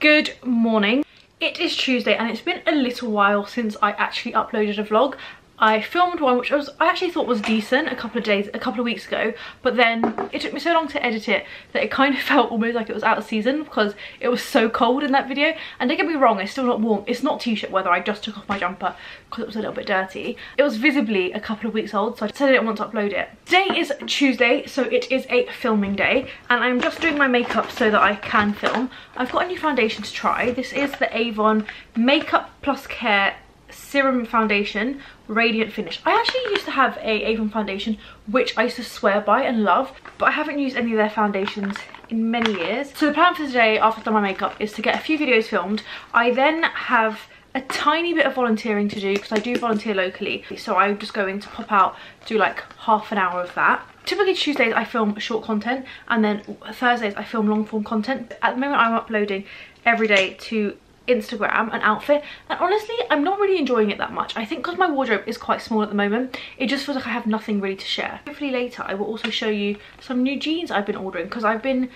Good morning. It is Tuesday and it's been a little while since I actually uploaded a vlog. I filmed one which I actually thought was decent a couple of weeks ago, but then it took me so long to edit it that it kind of felt almost like it was out of season because it was so cold in that video. And don't get me wrong, it's still not warm. It's not t-shirt weather. I just took off my jumper because it was a little bit dirty. It was visibly a couple of weeks old, so I said I didn't want to upload it. Today is Tuesday, so it is a filming day, and I'm just doing my makeup so that I can film. I've got a new foundation to try. This is the Avon Makeup Plus Care Serum Foundation Radiant Finish. I actually used to have a Avon foundation which I used to swear by and love, but I haven't used any of their foundations in many years. So the plan for today, after I've done my makeup, is to get a few videos filmed. I then have a tiny bit of volunteering to do because I do volunteer locally, so I'm just going to pop out, do like half an hour of that. Typically Tuesdays I film short content, and then Thursdays I film long form content. At the moment I'm uploading every day to Instagram an outfit, and honestly I'm not really enjoying it that much. I think because my wardrobe is quite small at the moment, it just feels like I have nothing really to share. Hopefully later I will also show you some new jeans I've been ordering, because I've been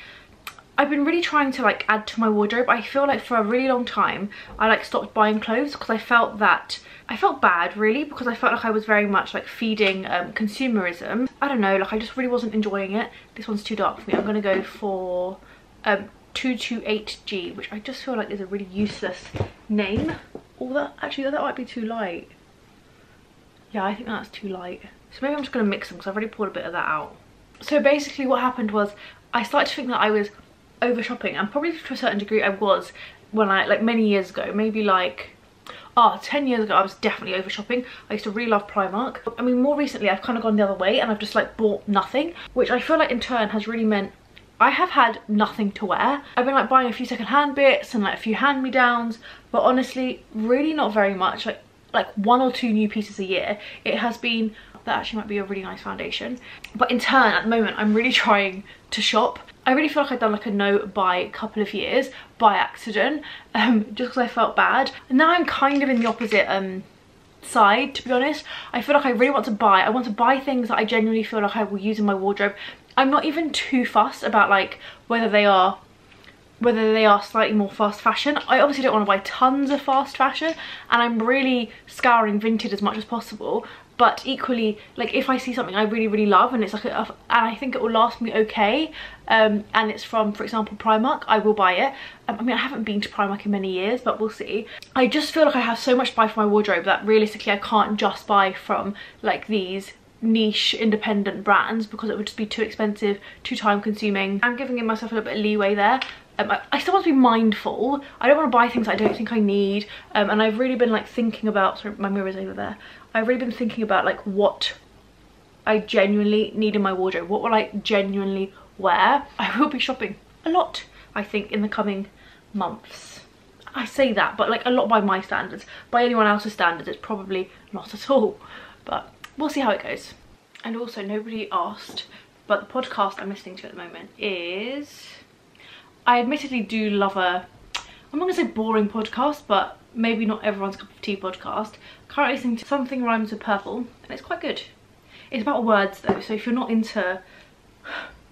really trying to like add to my wardrobe. I feel like for a really long time I like stopped buying clothes because I felt bad really, because I felt like I was very much like feeding consumerism. I don't know, like I just really wasn't enjoying it. This one's too dark for me. I'm gonna go for 228G, which I just feel like is a really useless name. Although actually that might be too light. Yeah, I think that's too light. So maybe I'm just gonna mix them because I've already poured a bit of that out. So basically what happened was I started to think that I was over shopping, and probably to a certain degree I was when like many years ago, maybe like 10 years ago I was definitely over shopping. I used to really love Primark. I mean, more recently I've kind of gone the other way and I've just like bought nothing, which I feel like in turn has really meant I have had nothing to wear. I've been like buying a few second-hand bits and like a few hand-me-downs, but honestly really not very much, like 1 or 2 new pieces a year. It has been, that actually might be a really nice foundation. But in turn at the moment I'm really trying to shop. I really feel like I've done like a no buy couple of years by accident, just because I felt bad. And now I'm kind of in the opposite side, to be honest. I feel like I really want to buy. I want to buy things that I genuinely feel like I will use in my wardrobe. I'm not even too fussed about like whether they are slightly more fast fashion. I obviously don't want to buy tons of fast fashion, and I'm really scouring vintage as much as possible. But equally, like if I see something I really love and it's like and I think it will last me okay, and it's from, for example, Primark, I will buy it. I mean, I haven't been to Primark in many years, but we'll see. I just feel like I have so much to buy for my wardrobe that realistically I can't just buy from like these niche independent brands because it would just be too expensive, too time consuming. I'm giving myself a little bit of leeway there. I still want to be mindful. I don't want to buy things I don't think I need, and I've really been like thinking about, sorry, my mirror's over there. I've really been thinking about like what I genuinely need in my wardrobe. What will I genuinely wear? I will be shopping a lot, I think, in the coming months. I say that, but like a lot by my standards. By anyone else's standards, it's probably not at all. But we'll see how it goes. And also, nobody asked, but the podcast I'm listening to at the moment is... I admittedly do love I'm not gonna say boring podcast, but maybe not everyone's cup of tea podcast. Currently listening to Something Rhymes with Purple, and it's quite good. It's about words though, so if you're not into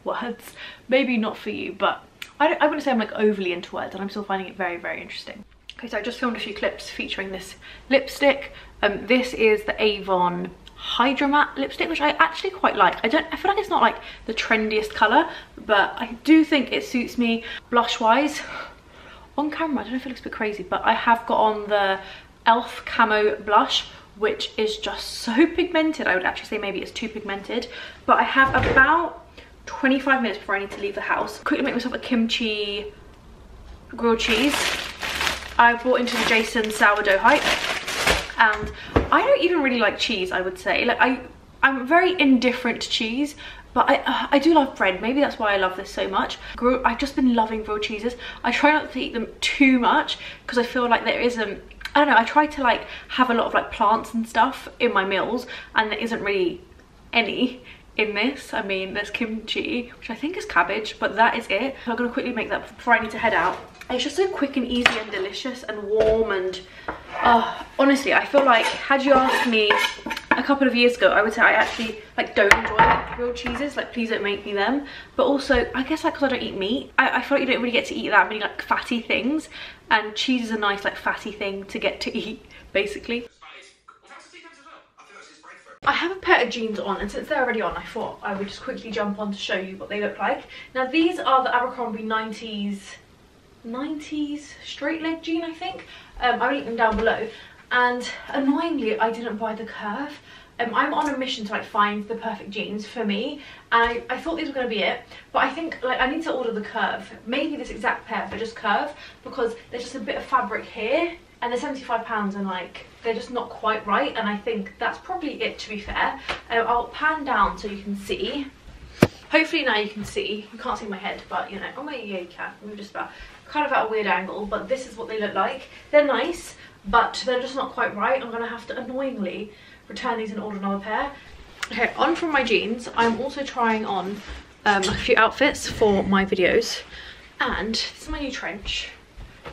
words, maybe not for you, but I wouldn't say I'm like overly into words, and I'm still finding it very interesting. Okay, so I just filmed a few clips featuring this lipstick. This is the Avon Hydra Matte lipstick, which I actually quite like. I feel like it's not like the trendiest colour, but I do think it suits me blush wise. On camera I don't know if it looks a bit crazy, but I have got on the e.l.f. Camo blush, which is just so pigmented. I would actually say maybe it's too pigmented, but I have about 25 minutes before I need to leave the house. Quickly make myself a kimchi grilled cheese. I bought into the Jason sourdough hype, and I don't even really like cheese, I would say. Like I'm very indifferent to cheese, but I do love bread. Maybe that's why I love this so much. I've just been loving grilled cheeses. I try not to eat them too much because I feel like there isn't, I don't know, I try to like have a lot of like plants and stuff in my meals, and there isn't really any in this. I mean, there's kimchi, which I think is cabbage, but that is it. So I'm gonna quickly make that before I need to head out. It's just so quick and easy and delicious and warm, and honestly I feel like had you asked me A couple of years ago, I would say I actually like don't enjoy like real cheeses, like please don't make me them. But also, I guess like because I don't eat meat, I feel like you don't really get to eat that many like fatty things, and cheese is a nice like fatty thing to get to eat, basically. I have a pair of jeans on, and since they're already on, I thought I would just quickly jump on to show you what they look like. Now these are the Abercrombie 90s straight leg jean, I think. I will link them down below. And annoyingly, I didn't buy the curve. I'm on a mission to like find the perfect jeans for me, and I thought these were going to be it, but I think like I need to order the curve, maybe this exact pair but just curve, because there's just a bit of fabric here and they're £75 and like they're just not quite right, and I think that's probably it, to be fair. I'll pan down so you can see. Hopefully now you can see. You can't see my head, but you know, oh my, yeah you can. I'm just about kind of at a weird angle, but this is what they look like. They're nice, but they're just not quite right. I'm gonna have to annoyingly return these and order another pair. Okay, on from my jeans, I'm also trying on a few outfits for my videos, and this is my new trench.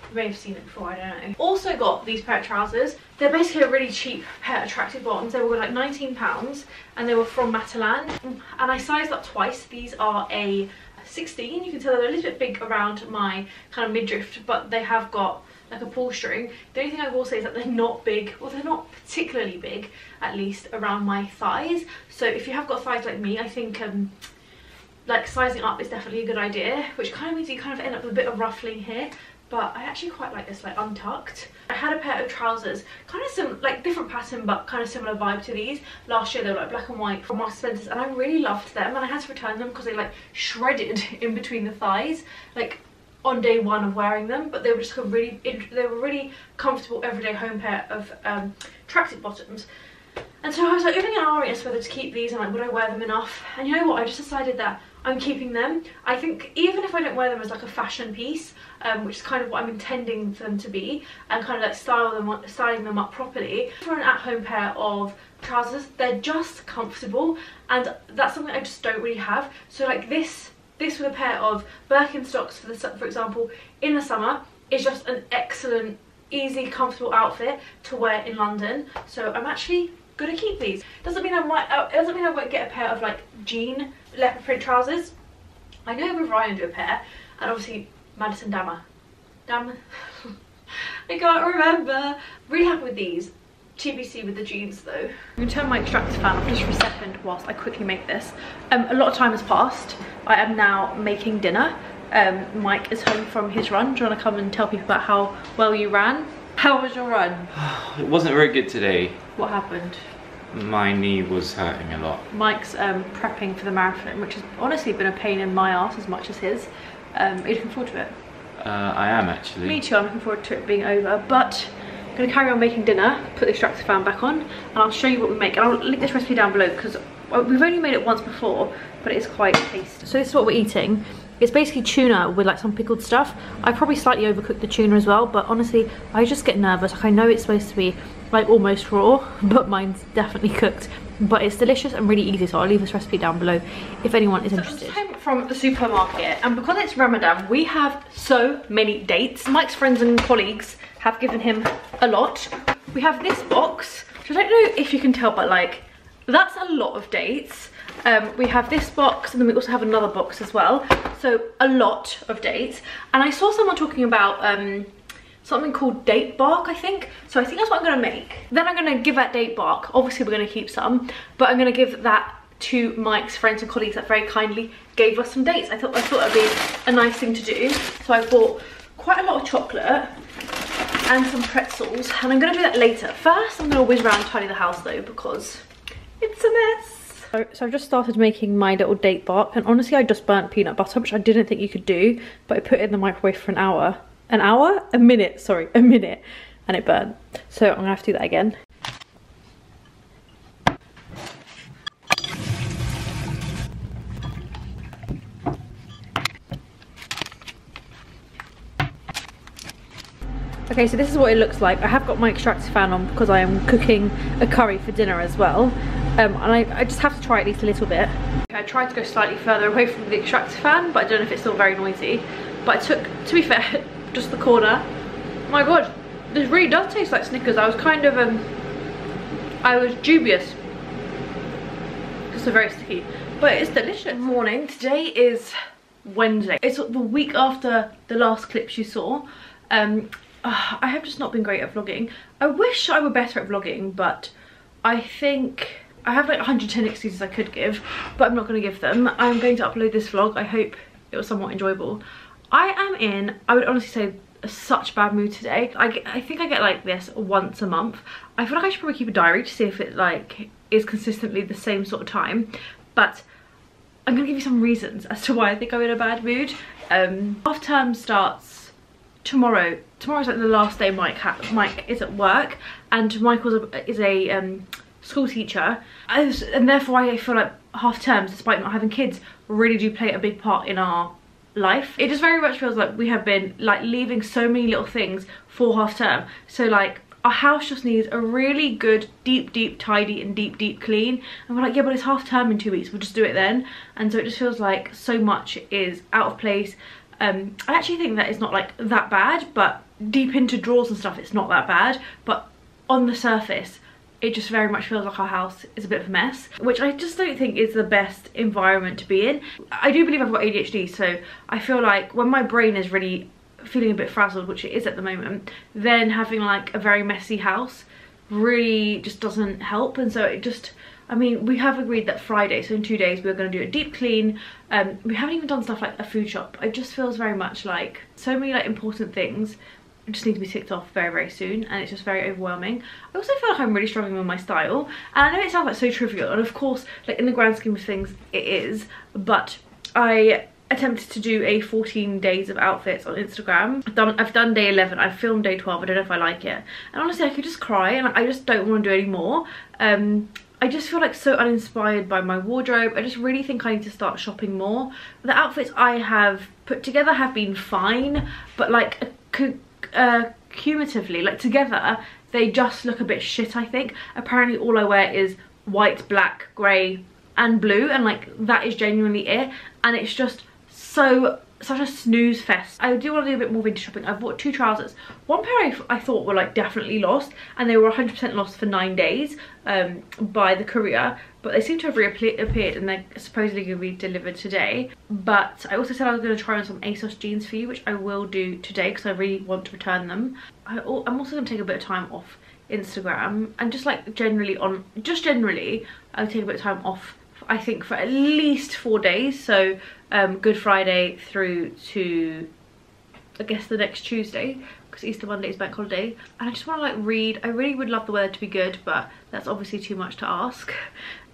You may have seen it before, I don't know. Also got these pair of trousers. They're basically a really cheap pair of tracksuit bottoms. They were like £19 and they were from Matalan, and I sized up twice. These are a 16. You can tell they're a little bit big around my kind of midriff, but they have got like a pull string. The only thing I will say is that they're not big, well they're not particularly big, at least around my thighs. So if you have got thighs like me, I think like sizing up is definitely a good idea, which kind of means you kind of end up with a bit of ruffling here, but I actually quite like this, like untucked. I had a pair of trousers, kind of like different pattern but kind of similar vibe to these. Last year they were like black and white from Marks & Spencer's, and I really loved them, and I had to return them because they like shredded in between the thighs, like on day one of wearing them, but they were just they were really comfortable everyday home pair of tracksuit bottoms. And so I was like umming and ahhing as to whether to keep these and like would I wear them enough, and you know what, I just decided that I'm keeping them. I think even if I don't wear them as like a fashion piece, which is kind of what I'm intending for them to be, and kind of like styling them up properly, for an at-home pair of trousers, they're just comfortable, and that's something I just don't really have. So like this with a pair of Birkenstocks, for example, in the summer is just an excellent, easy, comfortable outfit to wear in London. So I'm actually gonna keep these. Doesn't mean I won't get a pair of like jean leopard print trousers. I know with Ryan do a pair, and obviously Madison Dammer. I can't remember. Really happy with these. TBC with the jeans though. I'm going to turn my extractor fan off just for a second whilst I quickly make this. A lot of time has passed. I am now making dinner. Mike is home from his run. Do you want to come and tell people about how well you ran? How was your run? It wasn't very good today. What happened? My knee was hurting a lot. Mike's prepping for the marathon, which has honestly been a pain in my arse as much as his. Are you looking forward to it? I am actually. Me too, I'm looking forward to it being over, but I'm going to carry on making dinner, put the extractor fan back on, and I'll show you what we make. And I'll link this recipe down below because we've only made it once before, but it is quite tasty. So this is what we're eating. It's basically tuna with like some pickled stuff. I probably slightly overcooked the tuna as well, but honestly, I just get nervous. Like I know it's supposed to be like almost raw, but mine's definitely cooked. But it's delicious and really easy, so I'll leave this recipe down below if anyone is interested. So I'm just from the supermarket, and because it's Ramadan, we have so many dates. Mike's friends and colleagues have given him a lot. We have this box, which I don't know if you can tell, but like that's a lot of dates. We have this box, and then we also have another box as well, so a lot of dates. And I saw someone talking about something called date bark, I think, so I think that's what I'm going to make. Then I'm going to give that date bark, obviously we're going to keep some, but I'm going to give that to Mike's friends and colleagues that very kindly gave us some dates. I thought that'd be a nice thing to do, so I bought quite a lot of chocolate and some pretzels, and I'm going to do that later. First I'm going to whiz around and tidy the house though, because it's a mess. So I've just started making my little date bark, and honestly I just burnt peanut butter, which I didn't think you could do, but I put it in the microwave for an hour. A minute, sorry, a minute, and it burnt. So I'm gonna have to do that again. Okay, so this is what it looks like. I have got my extractor fan on because I am cooking a curry for dinner as well. And I just have to try at least a little bit. I tried to go slightly further away from the extractor fan, but I don't know if it's still very noisy. But I took, to be fair, just the corner. Oh my god, this really does taste like Snickers. I was kind of I was dubious also very sticky, but it's delicious. Morning. Today is Wednesday. It's the week after the last clips you saw. I have just not been great at vlogging. I wish I were better at vlogging, but I think I have like 110 excuses I could give, but I'm not going to give them. I'm going to upload this vlog. I hope it was somewhat enjoyable. I am in, I would honestly say, such bad mood today. I think I get like this once a month. I feel like I should probably keep a diary to see if it like is consistently the same sort of time, but I'm gonna give you some reasons as to why I think I'm in a bad mood. Half term starts tomorrow. Tomorrow's like the last day Mike is at work, and Michael is a school teacher, and therefore I feel like half terms, despite not having kids, really do play a big part in our life. It just very much feels like we have been like leaving so many little things for half term. So like our house just needs a really good deep tidy and deep clean, and we're like, yeah, but it's half term in 2 weeks, we'll just do it then. And so it just feels like so much is out of place. I actually think that it's not like that bad, but deep into drawers and stuff it's not that bad, but on the surface it just very much feels like our house is a bit of a mess, which I just don't think is the best environment to be in. I do believe I've got ADHD, so I feel like when my brain is really feeling a bit frazzled, which it is at the moment, then having like a very messy house really just doesn't help. And so it just, I mean, we have agreed that Friday, so in 2 days, we're going to do a deep clean. We haven't even done stuff like a food shop. It just feels very much like so many like important things just need to be ticked off very soon, and it's just very overwhelming. I also feel like I'm really struggling with my style, and I know it sounds like so trivial, and of course like in the grand scheme of things it is, but I attempted to do a 14 days of outfits on Instagram. I've done day 11, I've filmed day 12, I don't know if I like it, and honestly I could just cry, and I just don't want to do any more. I just feel like so uninspired by my wardrobe. I just really think I need to start shopping more. The outfits I have put together have been fine, but like cumulatively, like together, they just look a bit shit, I think. Apparently all I wear is white, black, grey and blue, and like that is genuinely it, and it's just such a snooze fest. I do want to do a bit more vintage shopping. I've bought 2 trousers. One pair I thought were like definitely lost, and they were 100% lost for 9 days by the courier, but they seem to have reappeared, and they're supposedly going to be delivered today. But I also said I was going to try on some ASOS jeans for you, which I will do today because I really want to return them. I'm also going to take a bit of time off Instagram, and just like generally I'll take a bit of time off, I think, for at least 4 days. So Good Friday through to I guess the next Tuesday, because Easter Monday is bank holiday. And I just want to like read. I really would love the weather to be good, but that's obviously too much to ask.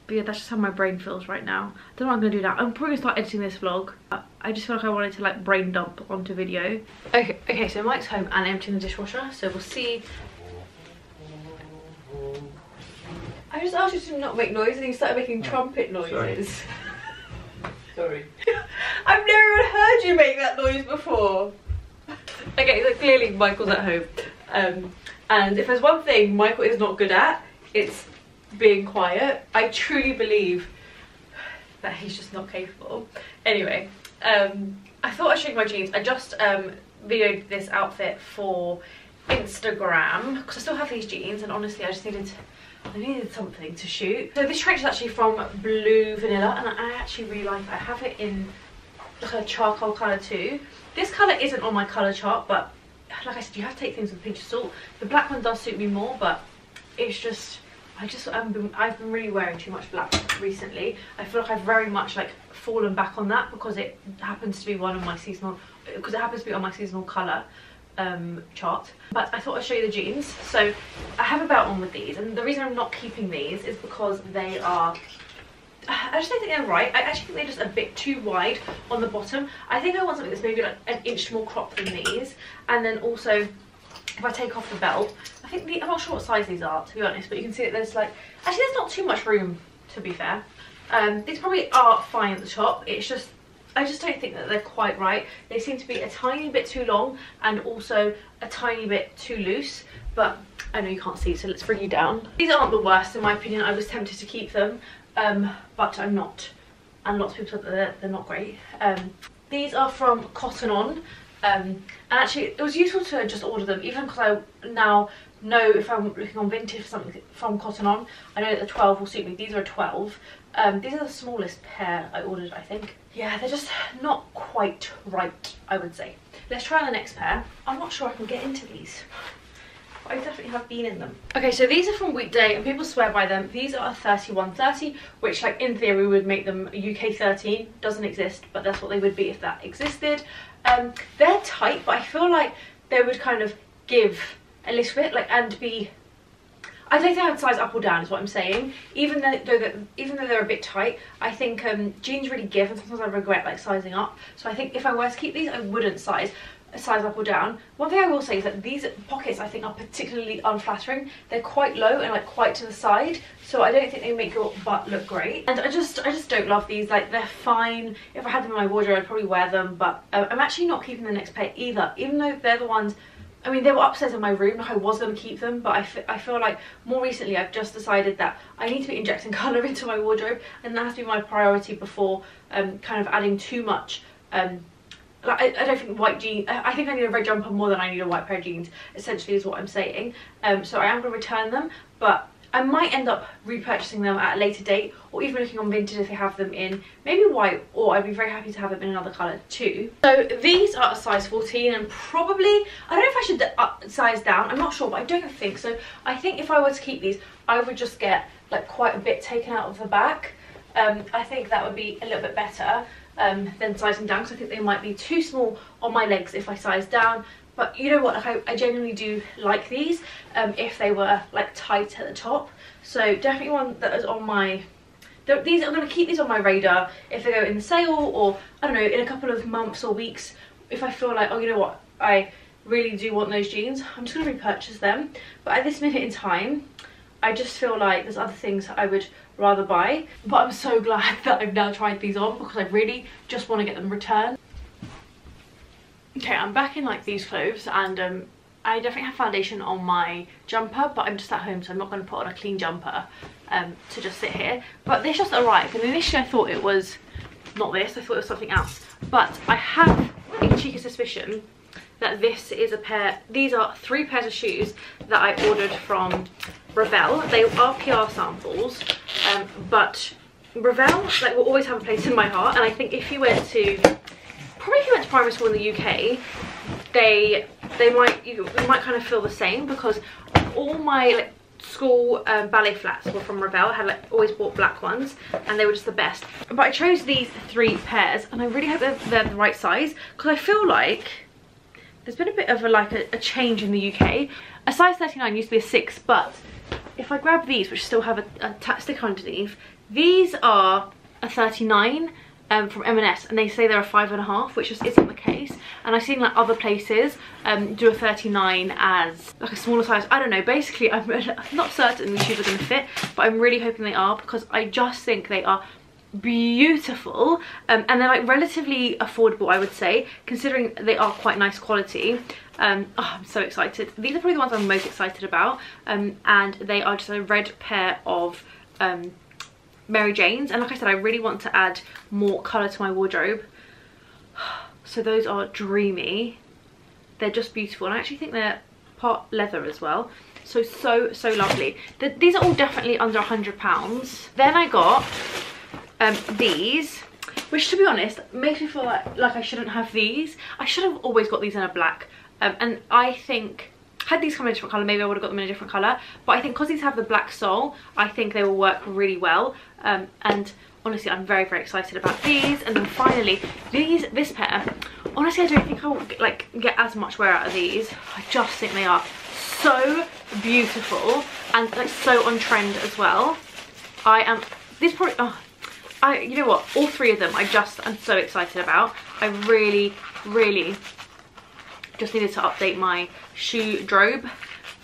But yeah, that's just how my brain feels right now. I don't know what I'm gonna do now. I'm probably gonna start editing this vlog. I just feel like I wanted to like brain dump onto video. Okay, so Mike's home and emptying the dishwasher, so we'll see. I just asked you to not make noise and you started making trumpet noises. Sorry. I've never even heard you make that noise before. Okay, so clearly Michael's at home. And if there's one thing Michael is not good at, it's being quiet. I truly believe that he's just not capable. Anyway, I thought I'd show you my jeans. I just videoed this outfit for Instagram because I still have these jeans, and honestly I needed something to shoot. So this trench is actually from Blue Vanilla, and I actually really like it. I have it in like a charcoal colour too. This colour isn't on my colour chart, but like I said, you have to take things with a pinch of salt. The black one does suit me more, but it's just I've been really wearing too much black recently. I feel like I've very much like fallen back on that because it happens to be on my seasonal colour chart. But I thought I'd show you the jeans. So I have a belt on with these, and the reason I'm not keeping these is because they are, I just don't think they're right. I actually think they're just a bit too wide on the bottom. I think I want something that's maybe like an inch more cropped than these. And then also, if I take off the belt, I think I'm not sure what size these are, to be honest, but you can see that there's like, actually there's not too much room, to be fair. These probably are fine at the top. It's just, I just don't think that they're quite right. They seem to be a tiny bit too long and also a tiny bit too loose, but I know you can't see, so let's bring you down. These aren't the worst in my opinion. I was tempted to keep them, but I'm not. And lots of people said that they're not great. These are from Cotton On. And actually it was useful to just order them, even because I now know if I'm looking on vintage for something from Cotton On, I know that the 12 will suit me. These are a 12, These are the smallest pair I ordered, I think. Yeah, they're just not quite right, I would say. Let's try on the next pair. I'm not sure I can get into these. I definitely have been in them. Okay, so these are from Weekday and people swear by them. These are a 3130, which like in theory would make them UK 13. Doesn't exist, but that's what they would be if that existed. They're tight, but I feel like they would kind of give a little bit, like, and be, I don't think I would size up or down is what I'm saying. Even though they're a bit tight, I think jeans really give, and sometimes I regret like sizing up. So I think if I were to keep these, I wouldn't size up or down. One thing I will say is that these pockets I think are particularly unflattering. They're quite low and like quite to the side, so I don't think they make your butt look great. And I just don't love these. Like, they're fine. If I had them in my wardrobe, I'd probably wear them, but I'm actually not keeping the next pair either, even though they're the ones, I mean, they were upstairs in my room. I was going to keep them, but I feel like more recently I've just decided that I need to be injecting colour into my wardrobe, and that has to be my priority before kind of adding too much. Like, I don't think white jeans, I think I need a red jumper more than I need a white pair of jeans, essentially is what I'm saying. So I am going to return them, but I might end up repurchasing them at a later date, or even looking on Vinted if they have them in maybe white, or I'd be very happy to have them in another colour too. So these are a size 14, and probably, I don't know if I should size down, I'm not sure, but I don't think so. I think if I were to keep these, I would just get like quite a bit taken out of the back. I think that would be a little bit better than sizing down, because I think they might be too small on my legs if I size down. But you know what, like, I genuinely do like these if they were like tight at the top. So definitely one that is on my, these, I'm going to keep these on my radar if they go in the sale, or I don't know, in a couple of months or weeks, if I feel like, oh, you know what, I really do want those jeans, I'm just going to repurchase them. But at this minute in time, I just feel like there's other things I would rather buy. But I'm so glad that I've now tried these on, because I really just want to get them returned. Okay, I'm back in like these clothes, and I definitely have foundation on my jumper, but I'm just at home, so I'm not going to put on a clean jumper to just sit here. But this just arrived, and initially I thought it was not this, I thought it was something else. But I have a cheeky suspicion that this is a pair, these are 3 pairs of shoes that I ordered from Ravel. They are PR samples, but Ravel like will always have a place in my heart. And I think if you went to, probably if you went to primary school in the UK, you might kind of feel the same, because all my like school ballet flats were from Ravel. I had like always bought black ones, and they were just the best. But I chose these 3 pairs, and I really hope they're the right size, because I feel like there's been a bit of a change in the UK. A size 39 used to be a 6, but if I grab these, which still have a stick underneath, these are a 39 from M&S, and they say they're a 5.5, which just isn't the case. And I've seen like other places do a 39 as like a smaller size. I don't know, basically I'm not certain the shoes are going to fit, but I'm really hoping they are, because I just think they are beautiful, and they're like relatively affordable, I would say, considering they are quite nice quality. Oh, I'm so excited. These are probably the ones I'm most excited about, and they are just a red pair of Mary Janes, and like I said, I really want to add more colour to my wardrobe, so those are dreamy. They're just beautiful, and I actually think they're part leather as well, so lovely. These are all definitely under £100. Then I got these, which to be honest makes me feel like I shouldn't have these. I should have always got these in a black, and I think had these come in a different colour, maybe I would have got them in a different colour, but I think because these have the black sole, I think they will work really well. And honestly, I'm very excited about these. And then finally this pair, honestly I don't think I will like get as much wear out of these. I just think they are so beautiful and like so on trend as well. These probably, you know what, all 3 of them I'm so excited about. I really just needed to update my shoe drobe,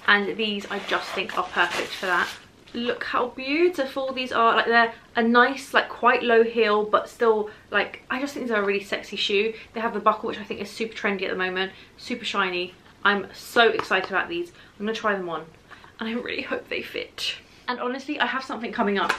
and these I just think are perfect for that. Look how beautiful these are. Like, they're a nice like quite low heel, but still like, I just think they're a really sexy shoe. They have the buckle, which I think is super trendy at the moment, super shiny. I'm so excited about these. I'm gonna try them on, and I really hope they fit. And honestly, I have something coming up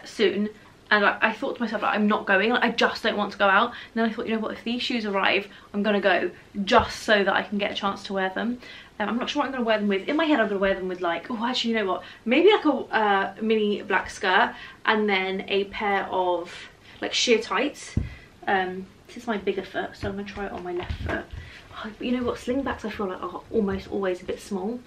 soon and I thought to myself, like, I'm not going, like, I just don't want to go out. And then I thought, you know what, if these shoes arrive, I'm gonna go just so that I can get a chance to wear them. I'm not sure what I'm gonna wear them with. In my head, I'm gonna wear them with, like, oh, actually, you know what, maybe like a mini black skirt and then a pair of like sheer tights. This is my bigger foot, so I'm gonna try it on my left foot. Oh, but you know what, slingbacks I feel like are almost always a bit small,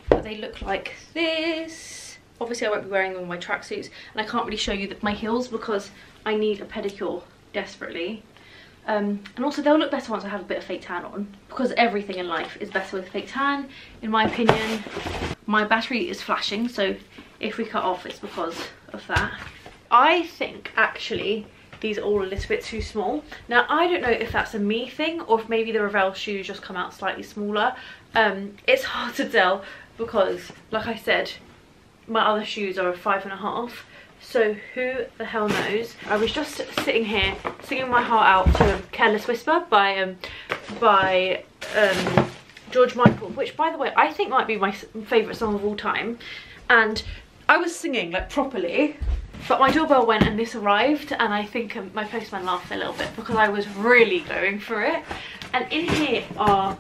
but they look like this. Obviously I won't be wearing them in my tracksuits, and I can't really show you my heels because I need a pedicure desperately. And also they'll look better once I have a bit of fake tan on, because everything in life is better with fake tan, in my opinion. My battery is flashing, so if we cut off it's because of that. I think actually these are all a little bit too small. Now I don't know if that's a me thing or if maybe the Ravel shoes just come out slightly smaller. It's hard to tell because, like I said, my other shoes are a 5.5. So who the hell knows? I was just sitting here singing my heart out to Careless Whisper by George Michael, which by the way I think might be my favourite song of all time. And I was singing like properly, but my doorbell went and this arrived, and I think my postman laughed a little bit because I was really going for it. And in here are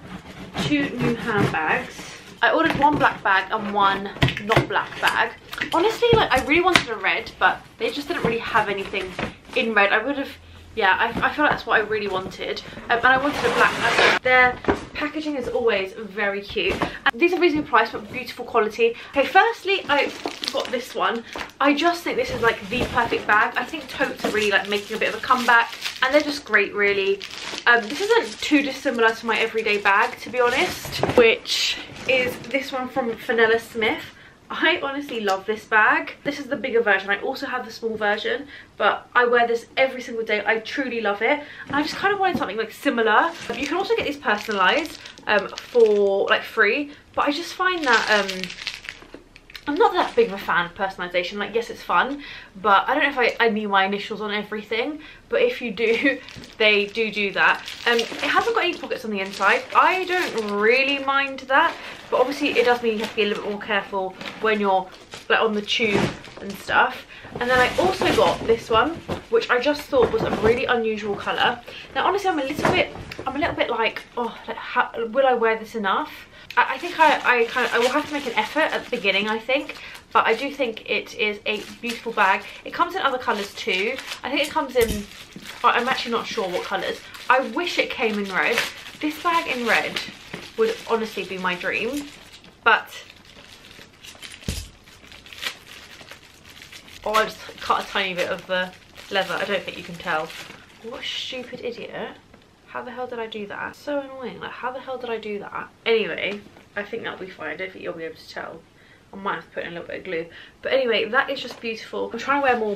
2 new handbags. I ordered 1 black bag and 1 not black bag. Honestly, like, I really wanted a red, but they just didn't really have anything in red. I would have, yeah, I feel like that's what I really wanted. And I wanted a black bag. Their packaging is always very cute. And these are reasonably priced, but beautiful quality. Okay, firstly, I got this one. I just think this is like the perfect bag. I think totes are really like making a bit of a comeback, and they're just great, really. This isn't too dissimilar to my everyday bag, to be honest, which is this one from Fenella Smith. I honestly love this bag. This is the bigger version. I also have the small version, but I wear this every single day. I truly love it. And I just kind of wanted something like similar. You can also get these personalized for like free, but I just find that I'm not that big of a fan of personalization. Like, yes, it's fun, but I don't know if I need my initials on everything, but if you do, they do that. It hasn't got any pockets on the inside. I don't really mind that, but obviously it does mean you have to be a little bit more careful when you're like on the tube and stuff. And then I also got this one, which I just thought was a really unusual colour. Now honestly, I'm a little bit like, oh, like, will I wear this enough? I think I will have to make an effort at the beginning, I think, but I do think it is a beautiful bag. It comes in other colours too. I think it comes in, I'm actually not sure what colours. I wish it came in red. This bag in red would honestly be my dream, but oh, I just cut a tiny bit of the leather. I don't think you can tell. What a stupid idiot. How the hell did I do that? So annoying. Like, how the hell did I do that? Anyway, I think that'll be fine. I don't think you'll be able to tell. I might have to put in a little bit of glue. But anyway, that is just beautiful. I'm trying to wear more